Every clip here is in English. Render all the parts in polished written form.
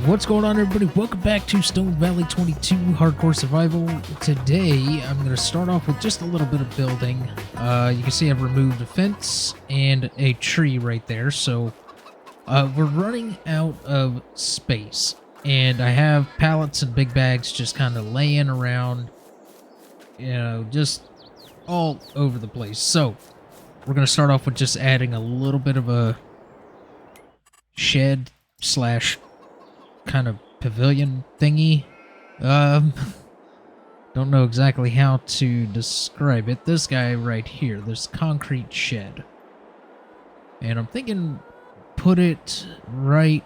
What's going on, everybody? Welcome back to Stone Valley 22 Hardcore Survival. Today, I'm going to start off with just a little bit of building. You can see I've removed a fence and a tree right there, so we're running out of space. And I have pallets and big bags just kind of laying around, you know, just all over the place. So, we're going to start off with just adding a little bit of a shed slash kind of pavilion thingy. Don't know exactly how to describe it. This guy right here, this concrete shed. And I'm thinking put it right,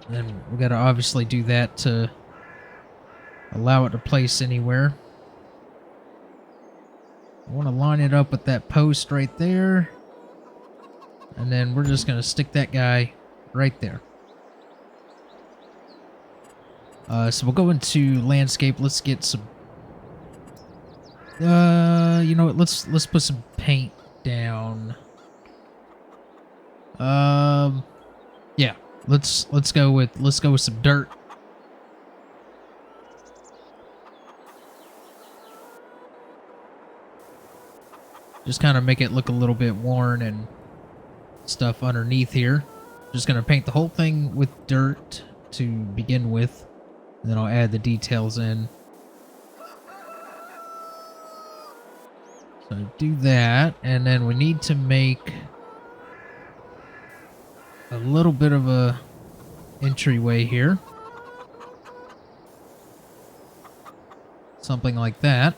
then we gotta obviously do that to allow it to place anywhere. I want to line it up with that post right there. And then we're just gonna stick that guy right there. So we'll go into landscape. Let's get some. You know what? Let's put some paint down. Yeah. Let's go with some dirt. Just kind of make it look a little bit worn and stuff underneath here. Just gonna paint the whole thing with dirt to begin with. And then I'll add the details in. So do that, and then we need to make a little bit of a entryway here. Something like that.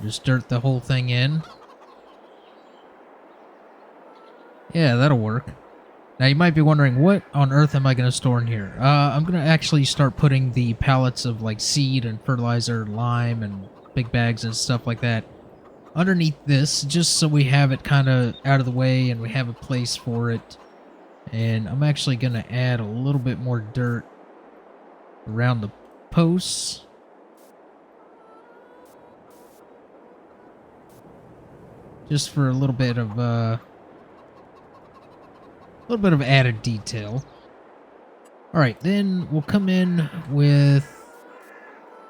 Just dirt the whole thing in. Yeah, that'll work. Now you might be wondering, what on earth am I going to store in here? I'm going to actually start putting the pallets of like seed and fertilizer, lime, and big bags and stuff like that underneath this, just so we have it kind of out of the way and we have a place for it. And I'm actually going to add a little bit more dirt around the posts. Just for a little bit of added detail. Alright, then we'll come in with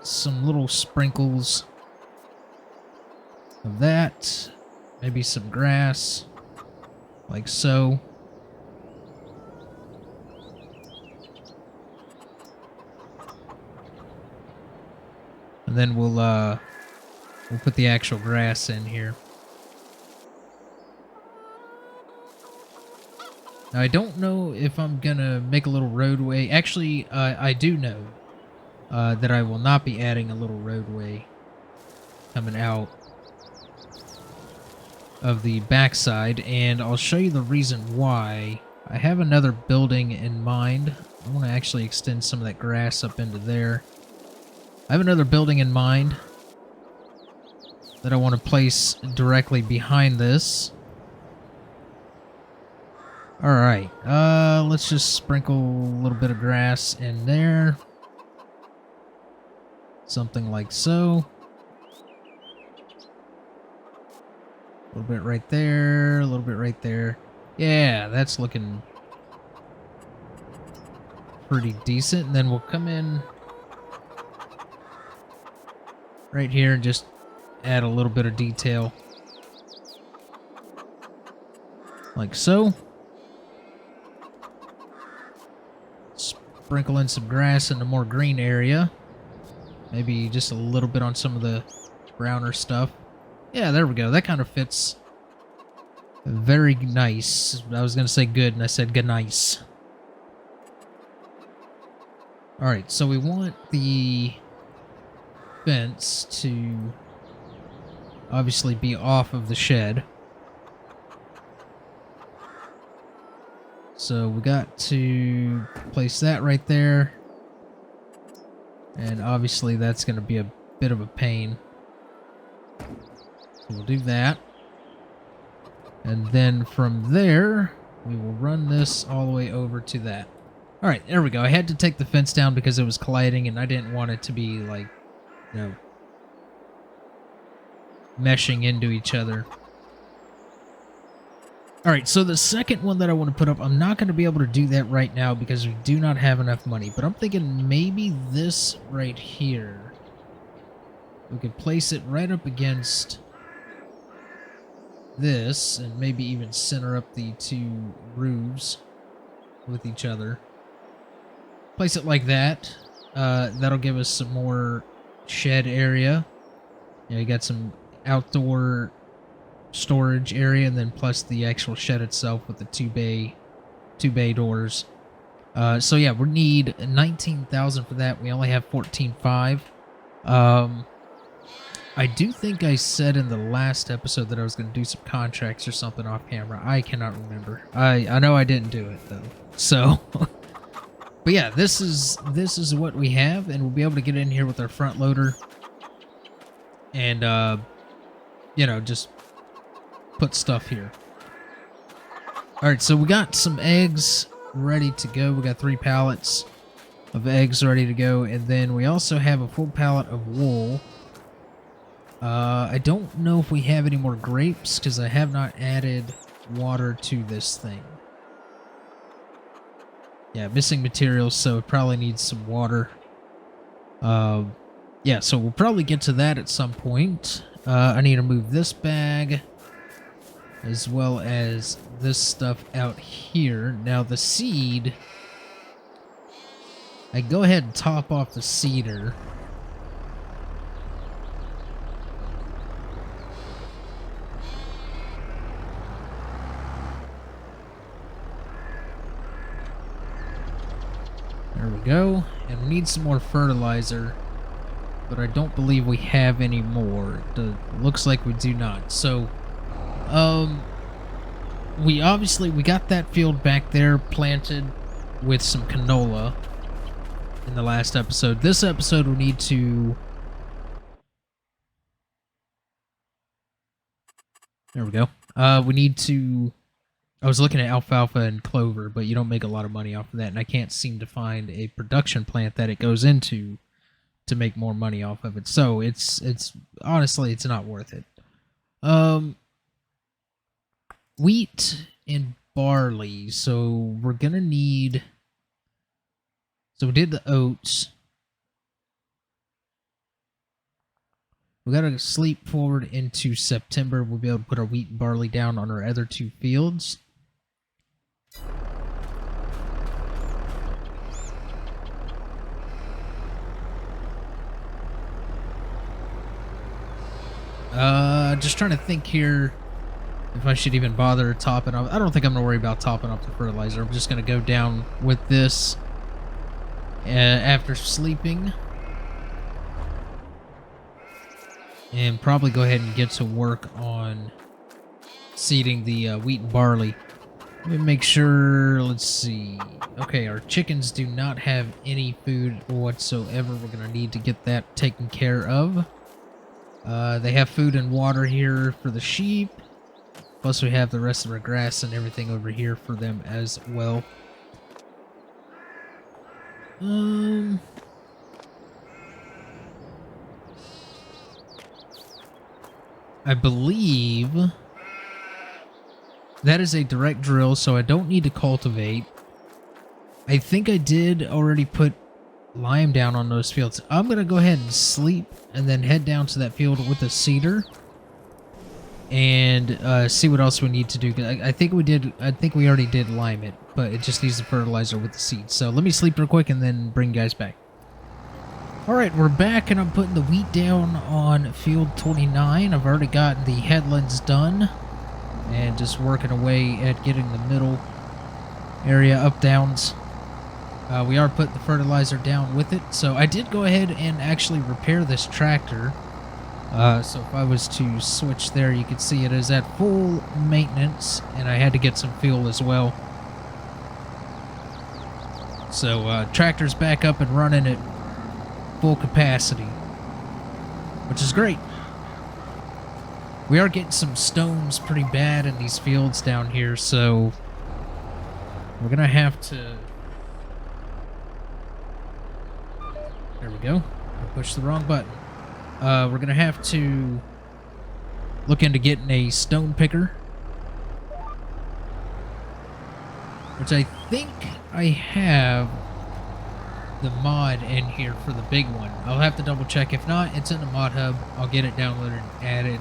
some little sprinkles of that. Maybe some grass, like so. And then we'll put the actual grass in here. Now, I don't know if I'm gonna make a little roadway. Actually, I do know that I will not be adding a little roadway coming out of the backside, and I'll show you the reason why. I have another building in mind. I want to actually extend some of that grass up into there. I have another building in mind that I want to place directly behind this. Alright, let's just sprinkle a little bit of grass in there. Something like so. A little bit right there, a little bit right there. Yeah, that's looking pretty decent. And then we'll come in right here and just add a little bit of detail. Like so. Sprinkle in some grass in the more green area. Maybe just a little bit on some of the browner stuff. Yeah, there we go. That kind of fits very nice. I was going to say good, and I said good nice. Alright, so we want the fence to obviously be off of the shed. So we got to place that right there. And obviously that's going to be a bit of a pain. So we'll do that. And then from there, we will run this all the way over to that. Alright, there we go. I had to take the fence down because it was colliding and I didn't want it to be like, you know, meshing into each other. Alright, so the second one that I want to put up, I'm not going to be able to do that right now because we do not have enough money. But I'm thinking maybe this right here. We could place it right up against this and maybe even center up the two roofs with each other. Place it like that. That'll give us some more shed area. Yeah, you got some outdoor storage area, and then plus the actual shed itself with the two bay doors. So yeah, we need 19,000 for that. We only have 14.5. I do think I said in the last episode that I was going to do some contracts or something off camera. I cannot remember. I know I didn't do it though. So, but yeah, this is what we have, and we'll be able to get in here with our front loader, and you know, just put stuff here. Alright, so we got some eggs ready to go. We got 3 pallets of eggs ready to go, and then we also have a full pallet of wool. I don't know if we have any more grapes because I have not added water to this thing. Yeah, missing materials, so it probably needs some water. Yeah, so we'll probably get to that at some point. I need to move this bag as well as this stuff out here. Now the seed, I go ahead and top off the cedar. There we go. And we need some more fertilizer, but I don't believe we have any more. Looks like we do not. So we got that field back there planted with some canola in the last episode. This episode we need to... There we go. We need to... I was looking at alfalfa and clover, but you don't make a lot of money off of that, and I can't seem to find a production plant that it goes into to make more money off of it. So it's honestly, it's not worth it. Wheat and barley. So we're gonna need... So we did the oats. We gotta sleep forward into September. We'll be able to put our wheat and barley down on our other 2 fields. Just trying to think here if I should even bother topping up. I don't think I'm gonna worry about topping up the fertilizer. I'm just gonna go down with this after sleeping, and probably go ahead and get to work on seeding the wheat and barley. Let me make sure. Let's see. Okay, our chickens do not have any food whatsoever. We're gonna need to get that taken care of. They have food and water here for the sheep. Plus we have the rest of our grass and everything over here for them as well. I believe that is a direct drill, so I don't need to cultivate. I think I did already put lime down on those fields. I'm going to go ahead and sleep and then head down to that field with the cedar and see what else we need to do. I think we already did lime it, but it just needs the fertilizer with the seeds. So let me sleep real quick and then bring you guys back. Alright, we're back, and I'm putting the wheat down on field 29. I've already got the headlands done and just working away at getting the middle area up downs. We are putting the fertilizer down with it. So I did go ahead and actually repair this tractor. So if I was to switch there, you can see it is at full maintenance, and I had to get some fuel as well. So tractor's back up and running at full capacity, which is great. We are getting some stones pretty bad in these fields down here, so we're gonna have to... There we go. I pushed the wrong button. We're gonna have to look into getting a stone picker which I think I have the mod in here for the big one. I'll have to double check. If not, it's in the mod hub. I'll get it downloaded and added,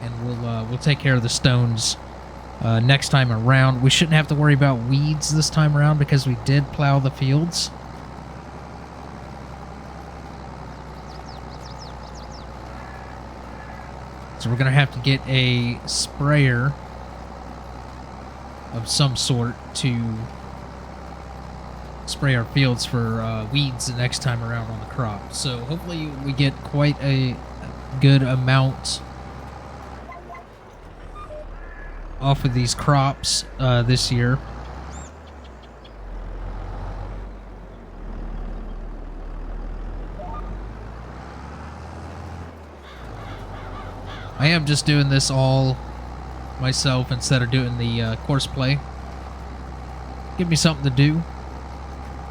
and we'll take care of the stones next time around. We shouldn't have to worry about weeds this time around because we did plow the fields. So we're going to have to get a sprayer of some sort to spray our fields for weeds the next time around on the crop. So hopefully we get quite a good amount off of these crops this year. I am just doing this all myself instead of doing the course play. Give me something to do.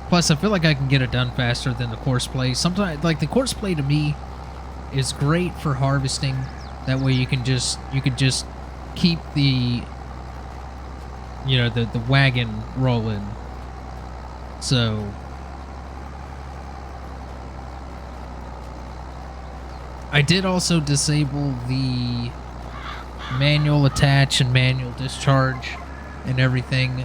Plus, I feel like I can get it done faster than the course play. Sometimes, like, the course play to me is great for harvesting. That way you can just keep the, you know, the wagon rolling. So I did also disable the manual attach and manual discharge and everything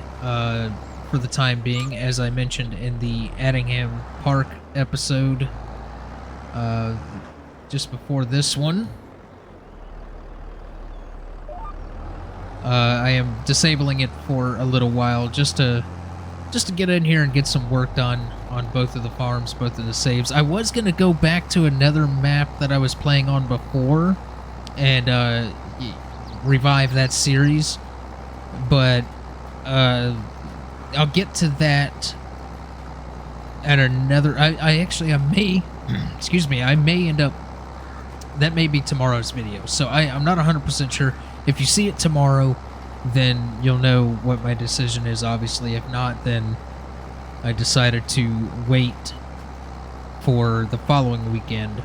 for the time being, as I mentioned in the Addingham Park episode just before this one. I am disabling it for a little while just to get in here and get some work done on both of the farms, both of the saves. I was going to go back to another map that I was playing on before and revive that series, but I'll get to that at another... I may... excuse me, I may end up... That may be tomorrow's video, so I'm not 100% sure. If you see it tomorrow, then you'll know what my decision is, obviously. If not, then I decided to wait for the following weekend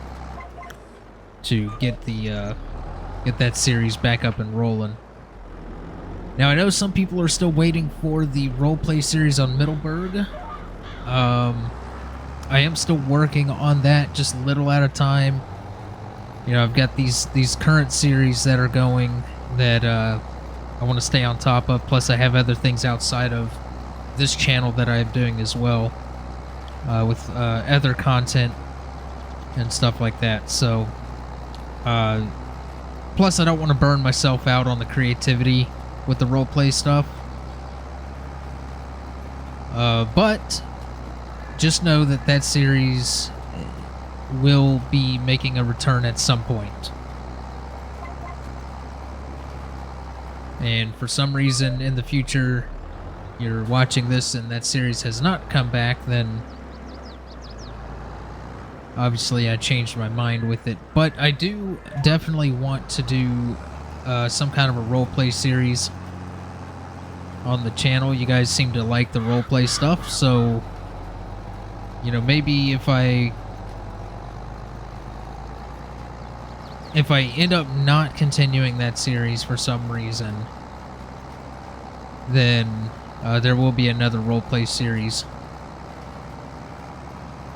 to get the get that series back up and rolling. Now, I know some people are still waiting for the roleplay series on Middleburg. I am still working on that, just a little at a time. You know, I've got these current series that are going that I want to stay on top of. Plus, I have other things outside of this channel that I'm doing as well, with other content and stuff like that. So, plus, I don't want to burn myself out on the creativity with the roleplay stuff. But just know that that series will be making a return at some point. And for some reason in the future you're watching this and that series has not come back, then obviously I changed my mind with it. But I do definitely want to do some kind of a roleplay series on the channel. You guys seem to like the roleplay stuff, so you know, maybe if I end up not continuing that series for some reason, then there will be another roleplay series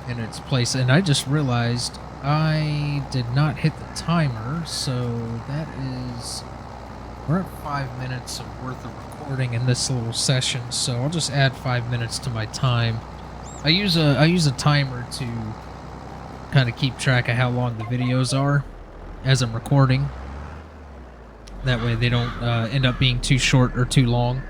in its place. And I just realized I did not hit the timer, so that is... We're at 5 minutes worth of recording in this little session, so I'll just add 5 minutes to my time. I use a timer to kind of keep track of how long the videos are as I'm recording. That way they don't end up being too short or too long.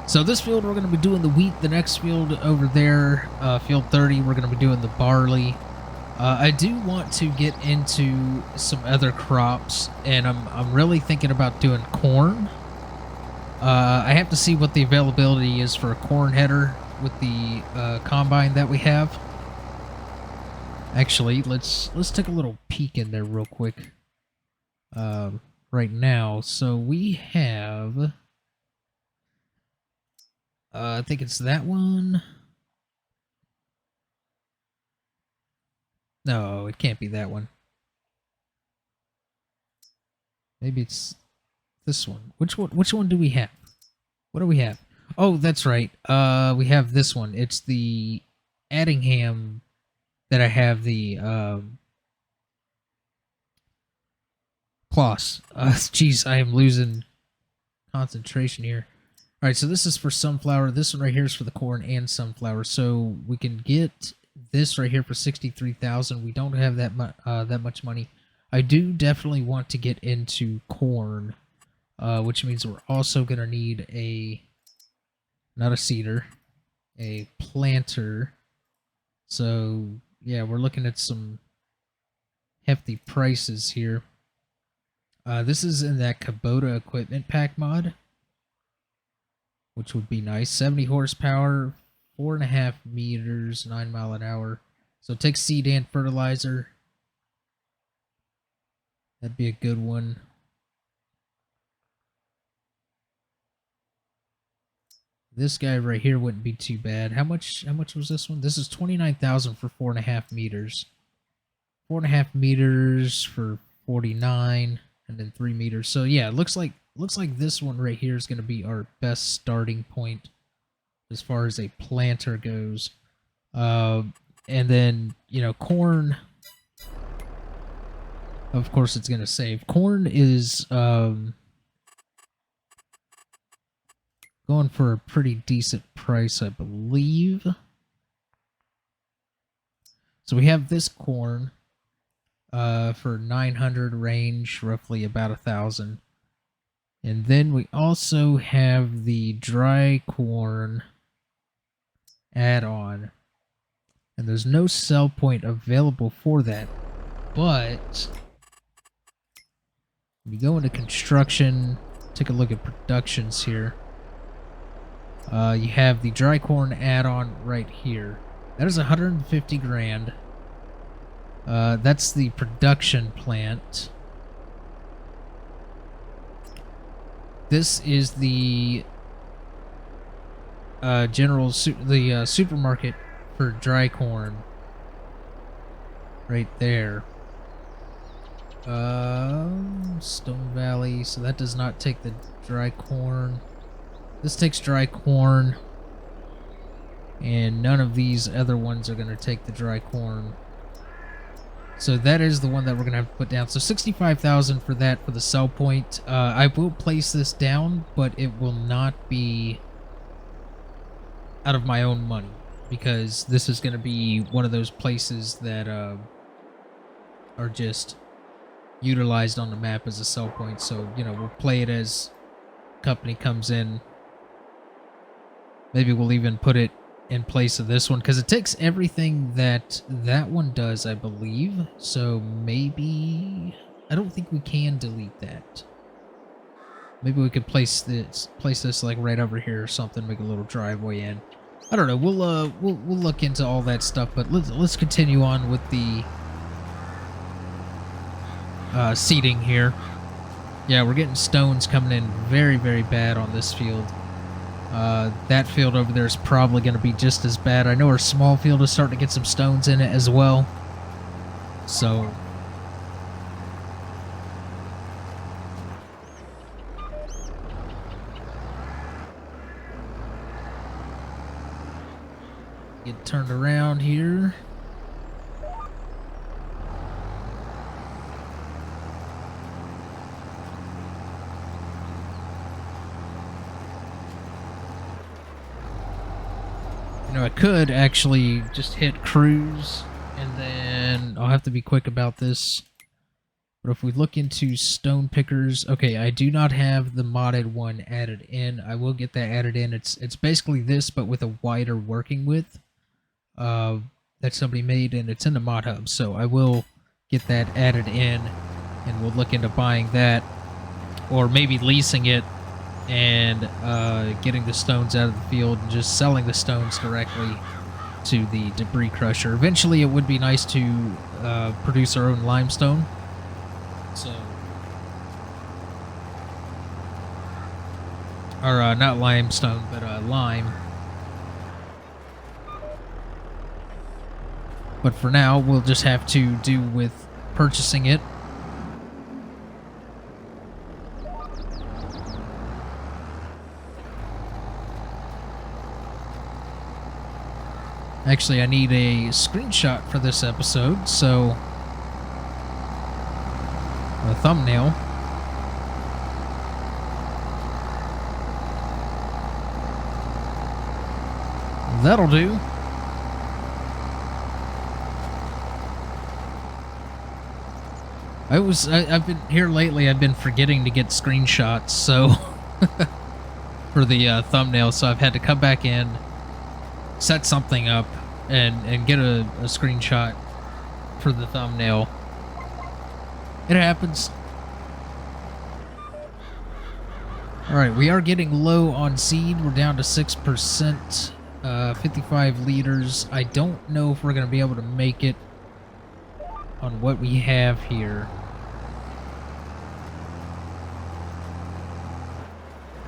So this field we're going to be doing the wheat. The next field over there, field 30, we're going to be doing the barley. I do want to get into some other crops, and I'm really thinking about doing corn. I have to see what the availability is for a corn header with the combine that we have. Actually, let's take a little peek in there real quick right now. So we have, I think it's that one. No, it can't be that one. Maybe it's this one. Which one do we have? What do we have? Oh, that's right. We have this one. It's the Addingham that I have the Kloss. Jeez, I am losing concentration here. All right, so this is for sunflower. This one right here is for the corn and sunflower. So we can get this right here for 63,000. We don't have that much money. I do definitely want to get into corn, which means we're also gonna need not a seeder, a planter. So yeah, we're looking at some hefty prices here. This is in that Kubota equipment pack mod, which would be nice. 70 horsepower, 4.5 meters, 9 mile an hour. So it takes seed and fertilizer. That'd be a good one. This guy right here wouldn't be too bad. How much was this one? This is 29,000 for 4.5 meters. 4.5 meters for 49, and then 3 meters. So yeah, it looks like this one right here is going to be our best starting point as far as a planter goes. And then, you know, corn, of course it's going to save. Corn is going for a pretty decent price, I believe. So we have this corn for 900 range, roughly about 1,000. And then we also have the dry corn add-on. And there's no sell point available for that. But when you go into construction, take a look at productions here. You have the dry corn add-on right here. That is 150 grand. That's the production plant. This is the supermarket for dry corn. Right there. Stone Valley. So that does not take the dry corn. This takes dry corn. And none of these other ones are going to take the dry corn. So that is the one that we're going to have to put down. So 65,000 for that for the sell point. I will place this down, but it will not be out of my own money, because this is going to be one of those places that are just utilized on the map as a sell point. So, you know, we'll play it as company comes in. Maybe we'll even put it in place of this one, because it takes everything that one does, I believe. So maybe I don't think we can delete that. Maybe we could place this like right over here or something, make a little driveway in. I don't know. We'll look into all that stuff, but let's continue on with the seeding here. Yeah, we're getting stones coming in very, very bad on this field. That field over there is probably going to be just as bad. I know our small field is starting to get some stones in it as well. So get turned around here. You know, I could actually just hit cruise, and then I'll have to be quick about this. But if we look into stone pickers, okay, I do not have the modded one added in. I will get that added in. It's basically this, but with a wider working width that somebody made, and it's in the mod hub. So I will get that added in, and we'll look into buying that, or maybe leasing it and getting the stones out of the field and just selling the stones directly to the debris crusher. Eventually, it would be nice to produce our own limestone. So, or not limestone, but lime. But for now, we'll just have to do with purchasing it. Actually, I need a screenshot for this episode, so a thumbnail. That'll do. I've been here lately, I've been forgetting to get screenshots, so for the thumbnail, so I've had to come back in, set something up, and get a screenshot for the thumbnail. It happens. Alright, we are getting low on seed. We're down to 6%, 55 liters. I don't know if we're going to be able to make it on what we have here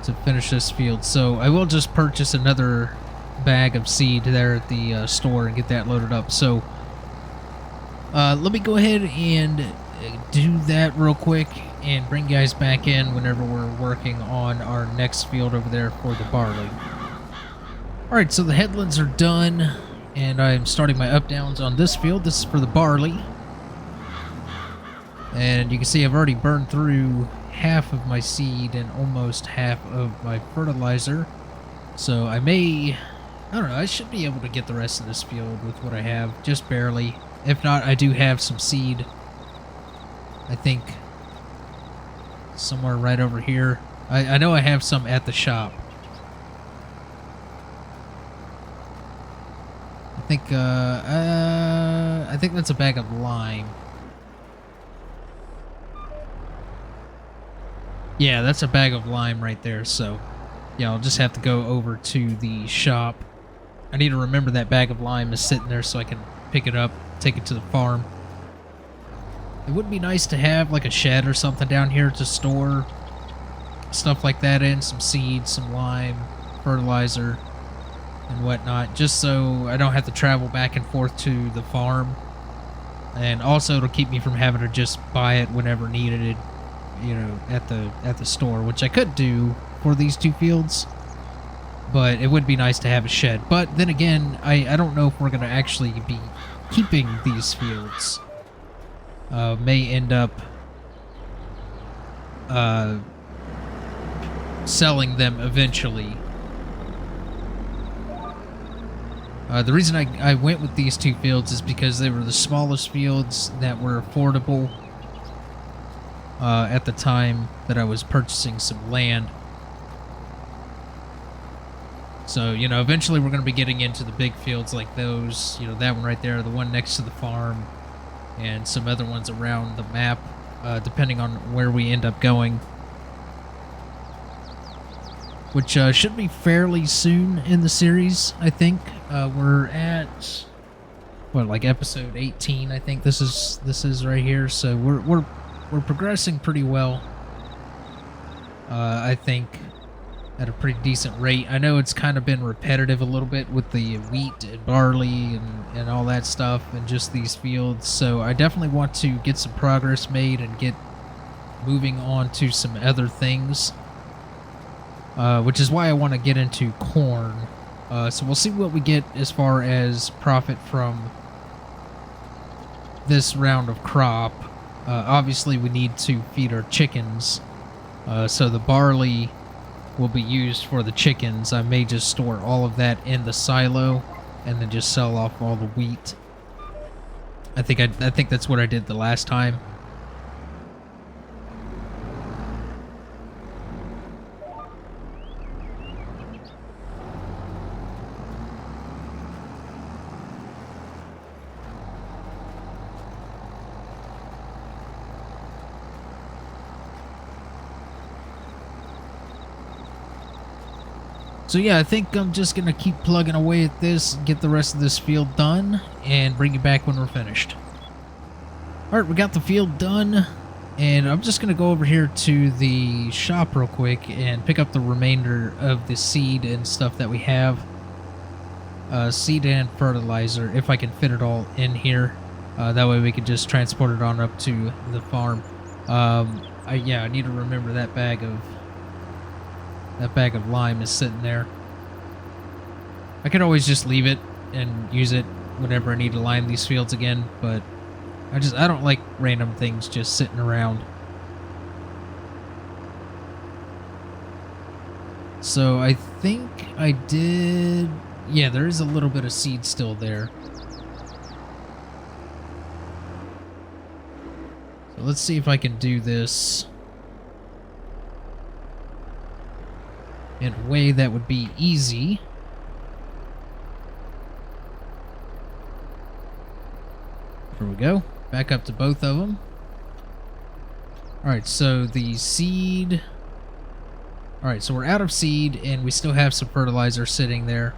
to finish this field. So I will just purchase another bag of seed there at the store and get that loaded up. So let me go ahead and do that real quick and bring you guys back in whenever we're working on our next field over there for the barley. Alright, so the headlands are done, and I'm starting my up-downs on this field. This is for the barley. And you can see I've already burned through half of my seed and almost half of my fertilizer. So I don't know, I should be able to get the rest of this field with what I have, just barely. If not, I do have some seed, I think, somewhere right over here. I know I have some at the shop. I think that's a bag of lime. Yeah, that's a bag of lime right there, so yeah, I'll just have to go over to the shop. I need to remember that bag of lime is sitting there so I can pick it up, take it to the farm. It would be nice to have like a shed or something down here to store stuff like that in, some seeds, some lime, fertilizer, and whatnot, just so I don't have to travel back and forth to the farm. And also it'll keep me from having to just buy it whenever needed, you know, at the store, which I could do for these two fields, but it would be nice to have a shed. But then again, I don't know if we're going to actually be keeping these fields. May end up selling them eventually. The reason I went with these two fields is because they were the smallest fields that were affordable at the time that I was purchasing some land. So, you know, eventually we're going to be getting into the big fields like those. You know, that one right there, the one next to the farm, and some other ones around the map, depending on where we end up going. Which should be fairly soon in the series, I think. We're at, what, like episode 18, I think this is right here. So we're progressing pretty well. I think at a pretty decent rate. I know it's kind of been repetitive a little bit with the wheat and barley and all that stuff and just these fields. So I definitely want to get some progress made and get moving on to some other things. Which is why I want to get into corn. So we'll see what we get as far as profit from this round of crop. Obviously, we need to feed our chickens. So the barley will be used for the chickens. I may just store all of that in the silo and then just sell off all the wheat. I think that's what I did the last time. So yeah, I think I'm just going to keep plugging away at this, get the rest of this field done, and bring you back when we're finished. Alright, we got the field done, and I'm just going to go over here to the shop real quick and pick up the remainder of the seed and stuff that we have. Seed and fertilizer, if I can fit it all in here. That way we can just transport it on up to the farm. I need to remember that bag of lime is sitting there. I could always just leave it and use it whenever I need to line these fields again, but I don't like random things just sitting around. So I think I did... Yeah, there is a little bit of seed still there. So let's see if I can do this in a way that would be easy. There we go. Back up to both of them. Alright, so the seed... Alright, so we're out of seed, and we still have some fertilizer sitting there.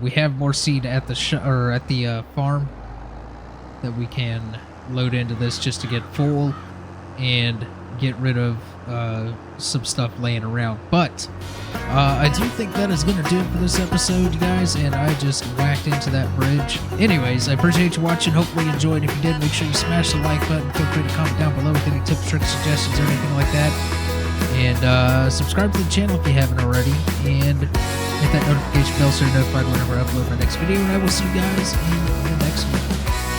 We have more seed at the farm that we can load into this just to get full and get rid of some stuff laying around. But I do think that is going to do it for this episode, you guys, and I just whacked into that bridge. Anyways, I appreciate you watching. Hopefully you enjoyed. If you did, make sure you smash the like button. Feel free to comment down below with any tips, tricks, suggestions, or anything like that. And subscribe to the channel if you haven't already. And hit that notification bell so you're notified whenever I upload my next video. And I will see you guys in the next one.